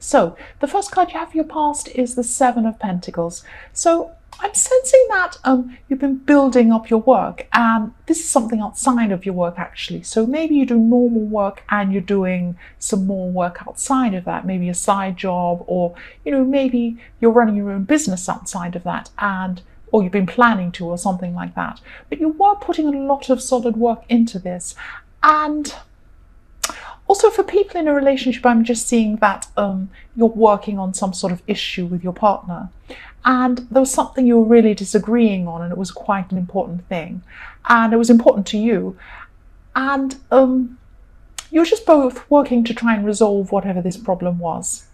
So the first card you have for your past is the Seven of Pentacles. So I'm sensing that you've been building up your work, and this is something outside of your work actually. So maybe you do normal work and you're doing some more work outside of that, maybe a side job, or maybe you're running your own business outside of that, or you've been planning to, or something like that. But you were putting a lot of solid work into this. And also for people in a relationship, I'm just seeing that you're working on some sort of issue with your partner. And there was something you were really disagreeing on, and it was quite an important thing. And it was important to you. And you're just both working to try and resolve whatever this problem was.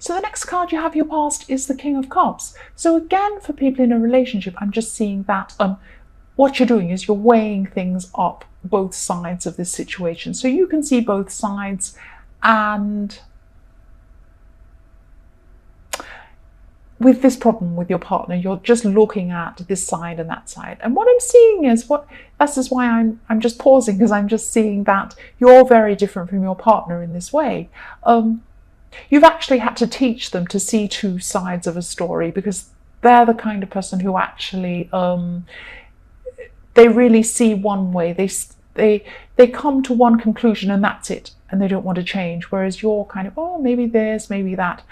So the next card you have your past is the King of Cups. So again, for people in a relationship, I'm just seeing that what you're doing is you're weighing things up, both sides of this situation. So you can see both sides, and with this problem with your partner, you're just looking at this side and that side. And what I'm seeing is this is why I'm just pausing, because I'm just seeing that you're very different from your partner in this way. You've actually had to teach them to see two sides of a story, because they're the kind of person who actually they really see one way. They come to one conclusion and that's it, and they don't want to change. Whereas you're kind of, oh, maybe this, maybe that.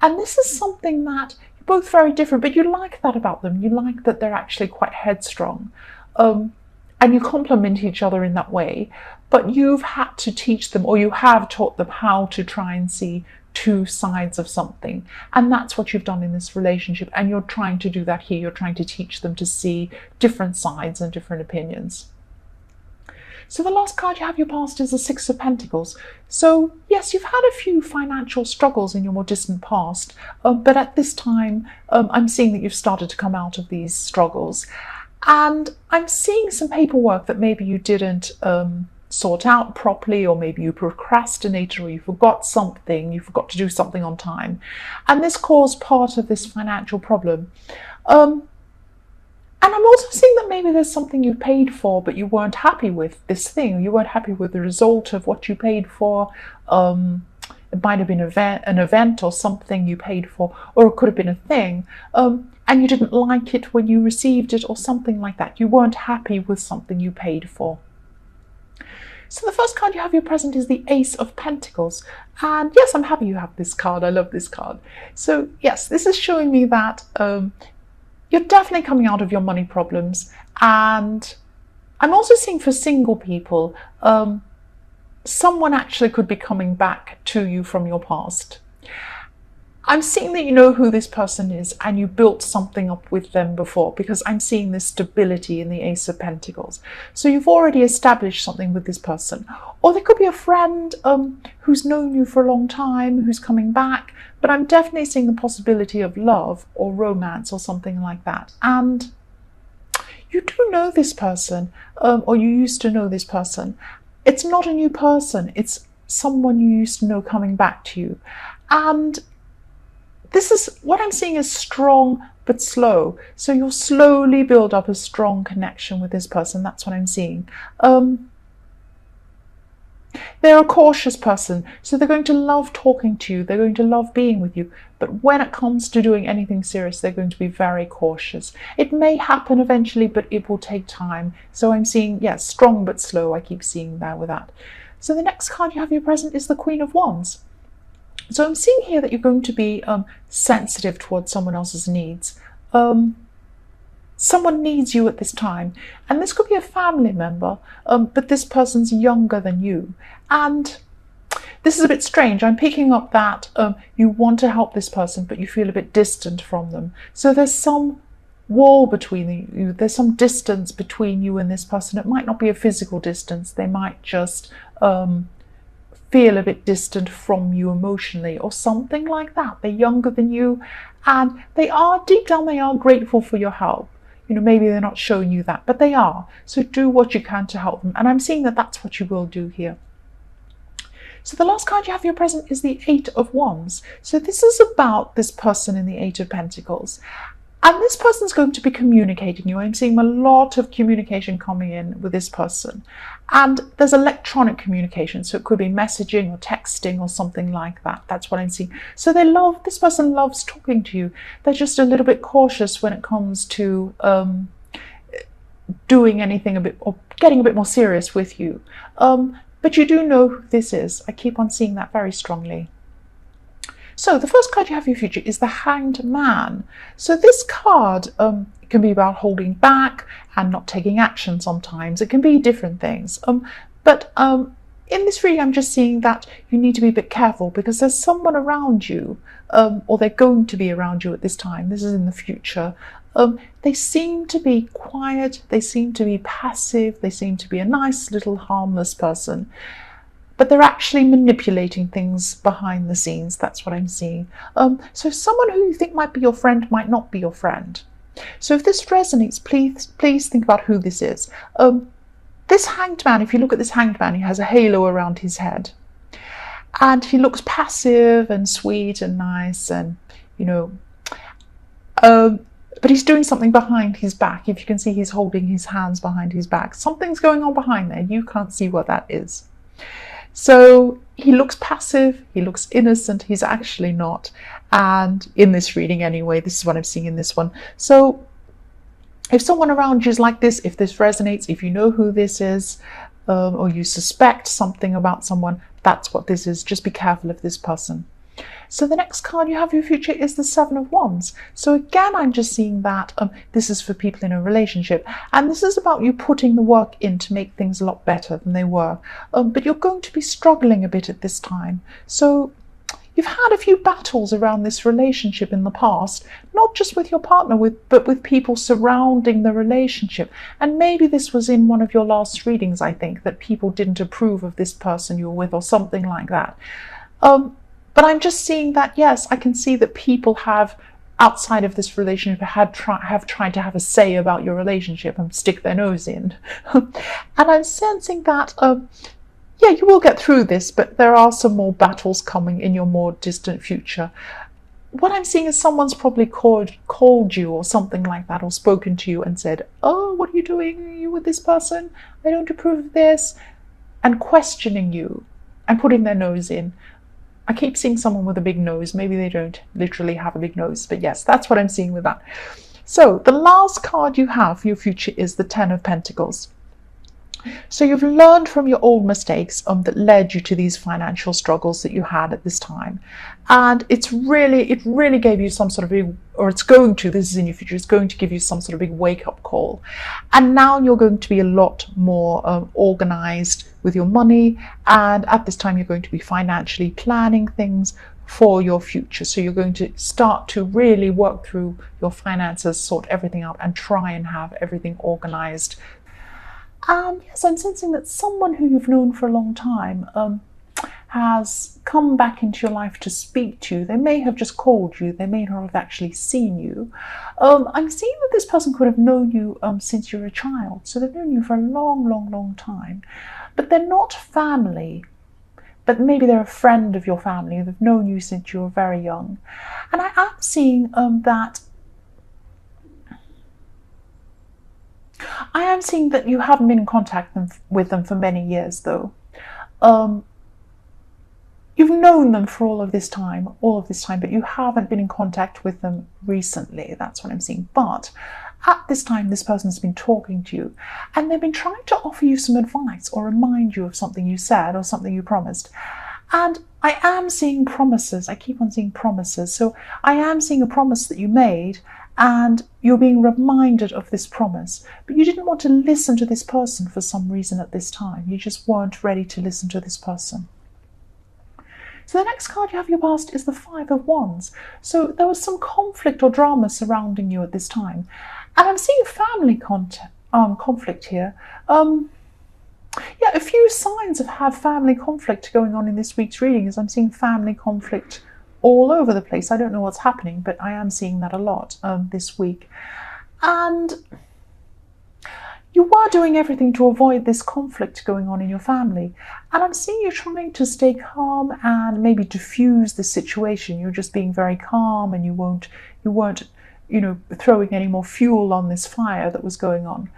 And this is something that you're both very different, but you like that about them. You like that they're actually quite headstrong. And you complement each other in that way. But you've had to teach them, or you have taught them how to try and see two sides of something. And that's what you've done in this relationship. And you're trying to do that here. You're trying to teach them to see different sides and different opinions. So the last card you have your past is the Six of Pentacles. So yes, you've had a few financial struggles in your more distant past, but at this time, I'm seeing that you've started to come out of these struggles. And I'm seeing some paperwork that maybe you didn't sort out properly, or maybe you procrastinated, or you forgot something, you forgot to do something on time. And this caused part of this financial problem. And I'm also seeing that maybe there's something you paid for, but you weren't happy with this thing. You weren't happy with the result of what you paid for. It might have been an event or something you paid for, or it could have been a thing. And you didn't like it when you received it, or something like that. You weren't happy with something you paid for. So the first card you have your present is the Ace of Pentacles. And yes, I'm happy you have this card. I love this card. So yes, this is showing me that you're definitely coming out of your money problems. And I'm also seeing for single people, someone actually could be coming back to you from your past. I'm seeing that you know who this person is, and you built something up with them before, because I'm seeing this stability in the Ace of Pentacles. So you've already established something with this person. Or there could be a friend who's known you for a long time, who's coming back. But I'm definitely seeing the possibility of love or romance or something like that. And you do know this person, or you used to know this person. It's not a new person. It's someone you used to know coming back to you. And this is what I'm seeing is strong but slow. So you'll slowly build up a strong connection with this person. That's what I'm seeing. They're a cautious person, so they're going to love talking to you. They're going to love being with you. But when it comes to doing anything serious, they're going to be very cautious. It may happen eventually, but it will take time. So I'm seeing, yes, strong but slow. I keep seeing that with that. So the next card you have your present is the Queen of Wands. So I'm seeing here that you're going to be sensitive towards someone else's needs. Someone needs you at this time. And this could be a family member, but this person's younger than you. And this is a bit strange. I'm picking up that you want to help this person, but you feel a bit distant from them. So there's some wall between you. There's some distance between you and this person. It might not be a physical distance. They might just feel a bit distant from you emotionally, or something like that. They're younger than you, and they are, deep down, they are grateful for your help. Maybe they're not showing you that, but they are. So do what you can to help them. And I'm seeing that that's what you will do here. So the last card you have for your present is the Eight of Wands. So this is about this person in the Eight of Pentacles. And this person's going to be communicating you. I'm seeing a lot of communication coming in with this person. And there's electronic communication. So it could be messaging or texting or something like that. That's what I'm seeing. So this person loves talking to you. They're just a little bit cautious when it comes to doing anything a bit, or getting a bit more serious with you. But you do know who this is. I keep on seeing that very strongly. So the first card you have for your future is the Hanged Man. So this card can be about holding back and not taking action sometimes. It can be different things. But in this reading, I'm just seeing that you need to be a bit careful because there's someone around you, or they're going to be around you at this time. This is in the future. They seem to be quiet. They seem to be passive. They seem to be a nice little harmless person. But they're actually manipulating things behind the scenes. That's what I'm seeing. So someone who you think might be your friend might not be your friend. So if this resonates, please think about who this is. This Hanged Man, if you look at this Hanged Man, he has a halo around his head. And he looks passive and sweet and nice and, but he's doing something behind his back. If you can see, he's holding his hands behind his back. Something's going on behind there. You can't see what that is. So he looks passive, he looks innocent, he's actually not. And in this reading anyway, this is what I'm seeing in this one. So if someone around you is like this, if this resonates, if you know who this is, or you suspect something about someone, that's what this is. Just be careful of this person. So the next card you have for your future is the Seven of Wands. So again, I'm just seeing that this is for people in a relationship. And this is about you putting the work in to make things a lot better than they were. But you're going to be struggling a bit at this time. So you've had a few battles around this relationship in the past, not just with your partner, but with people surrounding the relationship. And maybe this was in one of your last readings, I think, that people didn't approve of this person you were with or something like that. But I'm just seeing that, yes, I can see that people have, outside of this relationship, have tried to have a say about your relationship and stick their nose in. And I'm sensing that, yeah, you will get through this, but there are some more battles coming in your more distant future. What I'm seeing is someone's probably called you or something like that, or spoken to you and said, oh, what are you doing? Are you with this person? I don't approve of this. And questioning you and putting their nose in. I keep seeing someone with a big nose. Maybe they don't literally have a big nose, but yes, that's what I'm seeing with that. So the last card you have for your future is the Ten of Pentacles. So you've learned from your old mistakes that led you to these financial struggles that you had at this time. And it really gave you some sort of big, or it's going to, this is in your future, it's going to give you some sort of big wake-up call. And now you're going to be a lot more organized with your money. And at this time, you're going to be financially planning things for your future. So you're going to start to really work through your finances, sort everything out, and try and have everything organized. Yes, I'm sensing that someone who you've known for a long time has come back into your life to speak to you. They may have just called you. They may not have actually seen you. I'm seeing that this person could have known you since you were a child. So they've known you for a long time. But they're not family. But maybe they're a friend of your family. They've known you since you were very young. And I am seeing that you haven't been in contact with them for many years, though. You've known them for all of this time, but you haven't been in contact with them recently. That's what I'm seeing. But at this time, this person's been talking to you, and they've been trying to offer you some advice or remind you of something you said or something you promised. And I am seeing promises. I keep on seeing promises. So I am seeing a promise that you made, and you're being reminded of this promise, but you didn't want to listen to this person for some reason at this time. You just weren't ready to listen to this person. So the next card you have in your past is the Five of Wands. So there was some conflict or drama surrounding you at this time. And I'm seeing family conflict here. Yeah, a few signs of family conflict going on in this week's reading is I'm seeing family conflict all over the place. I don't know what's happening, but I am seeing that a lot this week. And you were doing everything to avoid this conflict going on in your family. And I'm seeing you trying to stay calm and maybe diffuse the situation. You're just being very calm, and you weren't throwing any more fuel on this fire that was going on.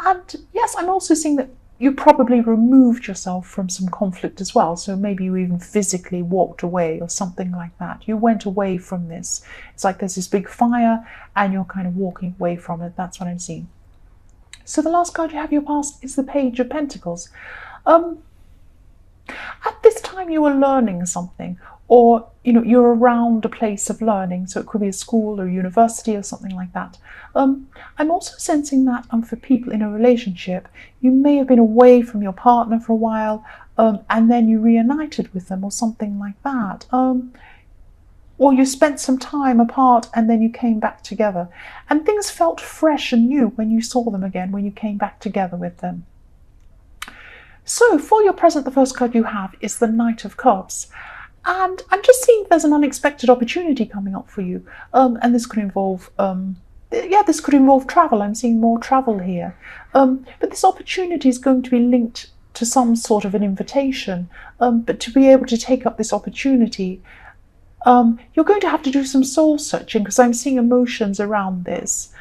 And yes, I'm also seeing that you probably removed yourself from some conflict as well. So maybe you even physically walked away or something like that. You went away from this. It's like there's this big fire and you're kind of walking away from it. That's what I'm seeing. So the last card you have in your past is the Page of Pentacles. At this time you were learning something, or you're around a place of learning, so it could be a school or university or something like that. I'm also sensing that for people in a relationship, you may have been away from your partner for a while, and then you reunited with them or something like that. Or you spent some time apart and then you came back together, and things felt fresh and new when you saw them again, when you came back together with them. So for your present, the first card you have is the Knight of Cups. And I'm just seeing there's an unexpected opportunity coming up for you. And this could involve, this could involve travel. I'm seeing more travel here. But this opportunity is going to be linked to some sort of an invitation. But to be able to take up this opportunity, you're going to have to do some soul searching, because I'm seeing emotions around this.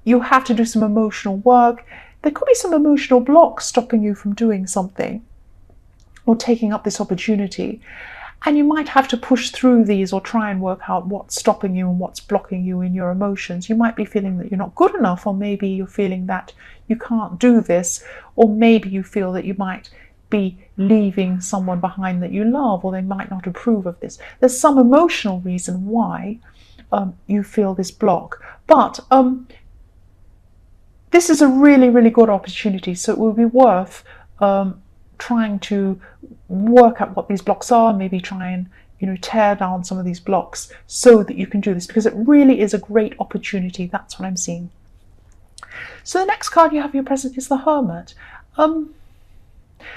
You have to do some emotional work. There could be some emotional blocks stopping you from doing something or taking up this opportunity. And you might have to push through these or try and work out what's stopping you and what's blocking you in your emotions. You might be feeling that you're not good enough, or maybe you're feeling that you can't do this, or maybe you feel that you might be leaving someone behind that you love, or they might not approve of this. There's some emotional reason why you feel this block. But this is a really, really good opportunity, so it will be worth trying to work out what these blocks are, maybe try and tear down some of these blocks so that you can do this, because it really is a great opportunity. That's what I'm seeing. So the next card you have in your present is the Hermit.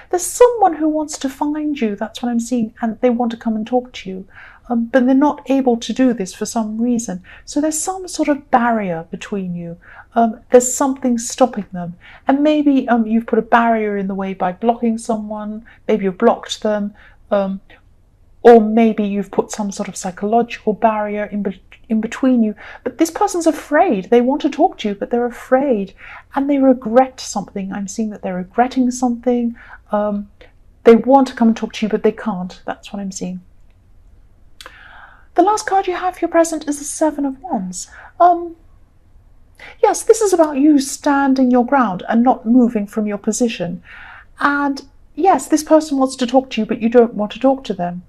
There's someone who wants to find you, that's what I'm seeing, and they want to come and talk to you. But they're not able to do this for some reason. So there's some sort of barrier between you. There's something stopping them. And maybe you've put a barrier in the way by blocking someone. Maybe you've blocked them. Or maybe you've put some sort of psychological barrier in between you. But this person's afraid. They want to talk to you, but they're afraid. And they regret something. I'm seeing that they're regretting something. They want to come and talk to you, but they can't. That's what I'm seeing. The last card you have for your present is the Seven of Wands. Yes, this is about you standing your ground and not moving from your position. And yes, this person wants to talk to you, but you don't want to talk to them.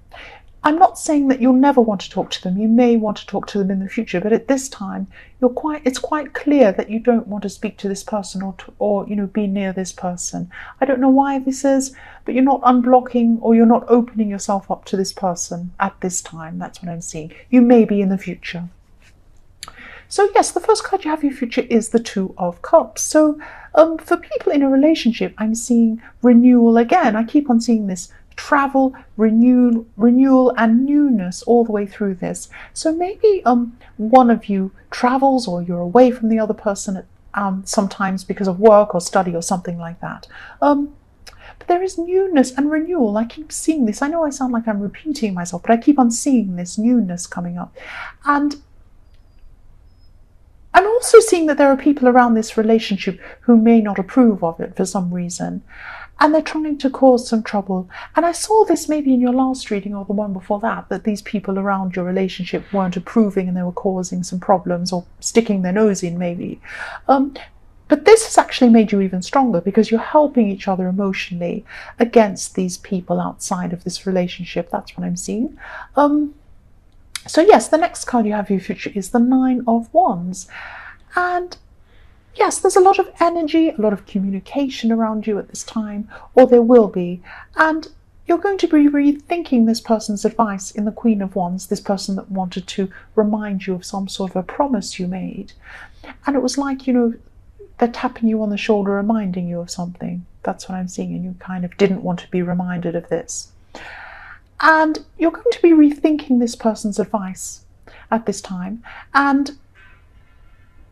I'm not saying that you'll never want to talk to them. You may want to talk to them in the future, but at this time, it's quite clear that you don't want to speak to this person or be near this person. I don't know why this is, but you're not unblocking or you're not opening yourself up to this person at this time. That's what I'm seeing. You may be in the future. So yes, the first card you have in your future is the Two of Cups. So for people in a relationship, I'm seeing renewal again. I keep on seeing this. Travel, renewal and newness all the way through this. So maybe one of you travels, or you're away from the other person sometimes because of work or study or something like that. But there is newness and renewal. I keep seeing this. I know I sound like I'm repeating myself, but I keep on seeing this newness coming up. And I'm also seeing that there are people around this relationship who may not approve of it for some reason. And they're trying to cause some trouble. And I saw this maybe in your last reading or the one before that these people around your relationship weren't approving and they were causing some problems or sticking their nose in maybe. But this has actually made you even stronger, because you're helping each other emotionally against these people outside of this relationship. That's what I'm seeing. So yes, the next card you have in your future is the Nine of Wands. And yes, there's a lot of energy, a lot of communication around you at this time, or there will be. And you're going to be rethinking this person's advice in the Queen of Wands, this person that wanted to remind you of some sort of a promise you made. And it was like, they're tapping you on the shoulder, reminding you of something. That's what I'm seeing. And you kind of didn't want to be reminded of this. And you're going to be rethinking this person's advice at this time. And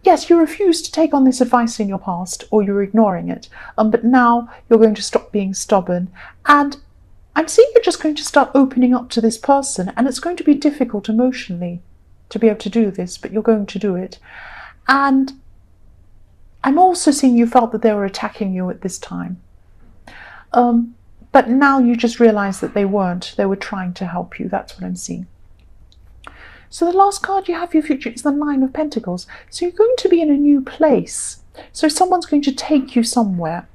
yes, you refused to take on this advice in your past, or you're ignoring it. But now you're going to stop being stubborn. And I'm seeing you're just going to start opening up to this person, and it's going to be difficult emotionally. to be able to do this, but you're going to do it. And I'm also seeing you felt that they were attacking you at this time. But now you just realize that they weren't. They were trying to help you. That's what I'm seeing. So the last card you have for your future is the Nine of Pentacles. So you're going to be in a new place. So someone's going to take you somewhere.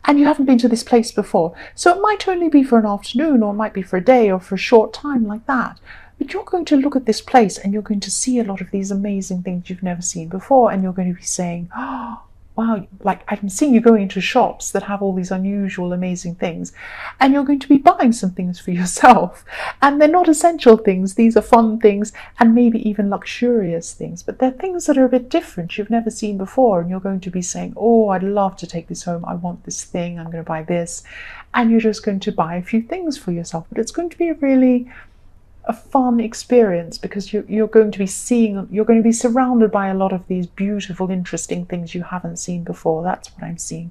And you haven't been to this place before. So it might only be for an afternoon, or it might be for a day, or for a short time like that. But you're going to look at this place and you're going to see a lot of these amazing things you've never seen before. And you're going to be saying, oh, wow, like I'm seeing you going into shops that have all these unusual, amazing things. And you're going to be buying some things for yourself. And they're not essential things. These are fun things and maybe even luxurious things. But they're things that are a bit different you've never seen before. And you're going to be saying, oh, I'd love to take this home. I want this thing. I'm going to buy this. And you're just going to buy a few things for yourself. But it's going to be really a fun experience, because you're going to be surrounded by a lot of these beautiful, interesting things you haven't seen before. That's what I'm seeing.